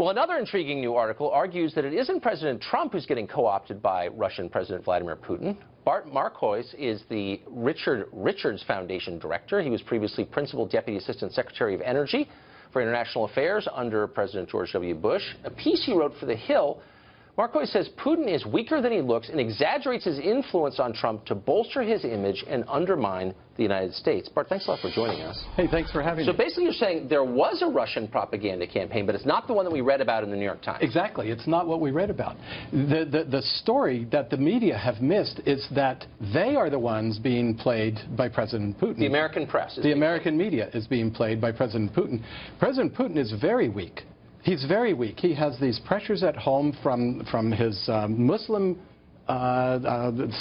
Well, another intriguing new article argues that it isn't President Trump who's getting co-opted by Russian President Vladimir Putin. Bart Markois is the Richard Richards Foundation director. He was previously Principal Deputy Assistant Secretary of Energy for International Affairs under President George W. Bush. A piece he wrote for The Hill, Markois says Putin is weaker than he looks and exaggerates his influence on Trump to bolster his image and undermine the United States. Bart, thanks a lot for joining us. Hey, thanks for having me. So basically you're saying there was a Russian propaganda campaign, but it's not the one that we read about in the New York Times. Exactly. It's not what we read about. The story that the media have missed is that they are the ones being played by President Putin. The American press. The American media is being played by President Putin. President Putin is very weak. He's very weak. He has these pressures at home from his Muslim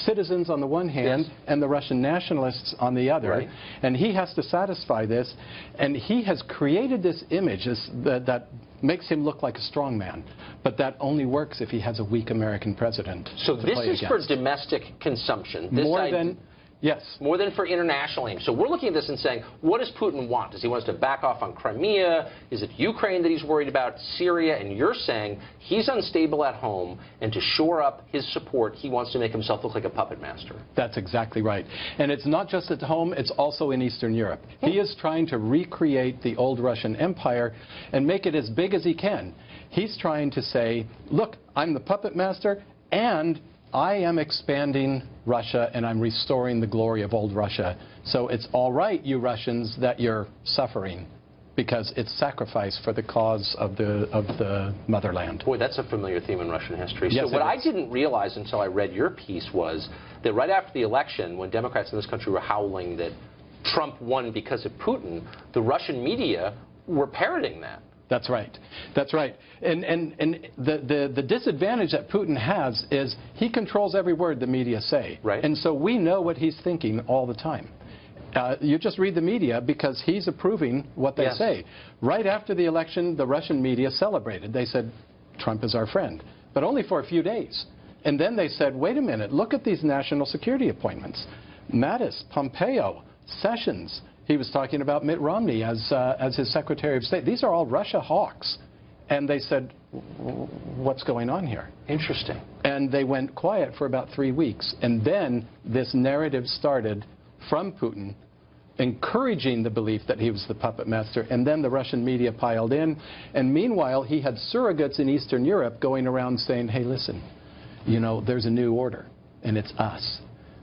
citizens on the one hand, yes, and the Russian nationalists on the other. Right. And he has to satisfy this. And he has created this image that makes him look like a strong man. But that only works if he has a weak American president. So this is for domestic consumption. Yes. More than for international aims. So we're looking at this and saying, what does Putin want? Does he want us to back off on Crimea? Is it Ukraine that he's worried about? Syria? And you're saying he's unstable at home, and to shore up his support, he wants to make himself look like a puppet master. That's exactly right. And it's not just at home, it's also in Eastern Europe. He is trying to recreate the old Russian Empire and make it as big as he can. He's trying to say, look, I'm the puppet master, and I am expanding Russia, and I'm restoring the glory of old Russia. So it's all right, you Russians, that you're suffering, because it's sacrifice for the cause of the motherland. Boy, that's a familiar theme in Russian history. Yes, so what I didn't realize until I read your piece was that right after the election, when Democrats in this country were howling that Trump won because of Putin, the Russian media were parroting that. That's right. That's right. And the disadvantage that Putin has is he controls every word the media say. Right. And so we know what he's thinking all the time. You just read the media because he's approving what they yes, say. Right after the election, the Russian media celebrated. They said, Trump is our friend. But only for a few days. And then they said, wait a minute, look at these national security appointments. Mattis, Pompeo, Sessions. He was talking about Mitt Romney as his Secretary of State. These are all Russia hawks. And they said, what's going on here? Interesting. And they went quiet for about 3 weeks. And then this narrative started from Putin, encouraging the belief that he was the puppet master. And then the Russian media piled in. And meanwhile, he had surrogates in Eastern Europe going around saying, hey, listen, you know, there's a new order, and it's us.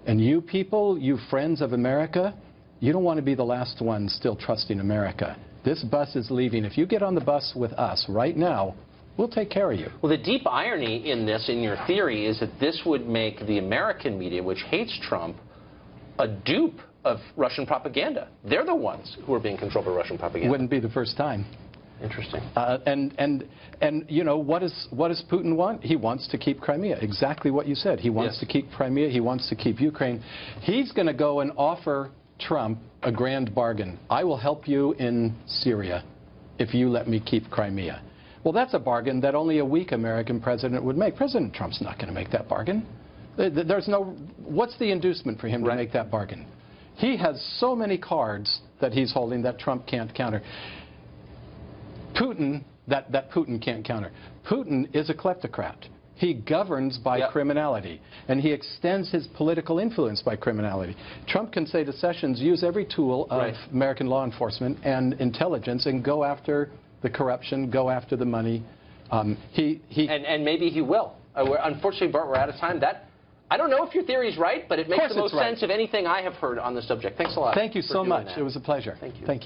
And you people, you friends of America, you don't want to be the last one still trusting America. This bus is leaving. If you get on the bus with us right now, we'll take care of you. Well, the deep irony in this, in your theory, is that this would make the American media, which hates Trump, a dupe of Russian propaganda. They're the ones who are being controlled by Russian propaganda. Wouldn't be the first time. Interesting. And you know, what does Putin want? He wants to keep Crimea. Exactly what you said. He wants yes, to keep Crimea. He wants to keep Ukraine. He's going to go and offer Trump a grand bargain. I will help you in Syria if you let me keep Crimea. Well, that's a bargain that only a weak American president would make. President Trump's not going to make that bargain. There's no, what's the inducement for him to make that bargain? He has so many cards that he's holding that Trump can't counter. Putin, that Putin can't counter. Putin is a kleptocrat. He governs by criminality, and he extends his political influence by criminality. Trump can say to Sessions, use every tool of American law enforcement and intelligence and go after the corruption, go after the money. And maybe he will. Unfortunately, Bart, we're out of time. I don't know if your theory is right, but it makes the most sense of anything I have heard on the subject. Thanks a lot. Thank you so much. It was a pleasure. Thank you. Thank you.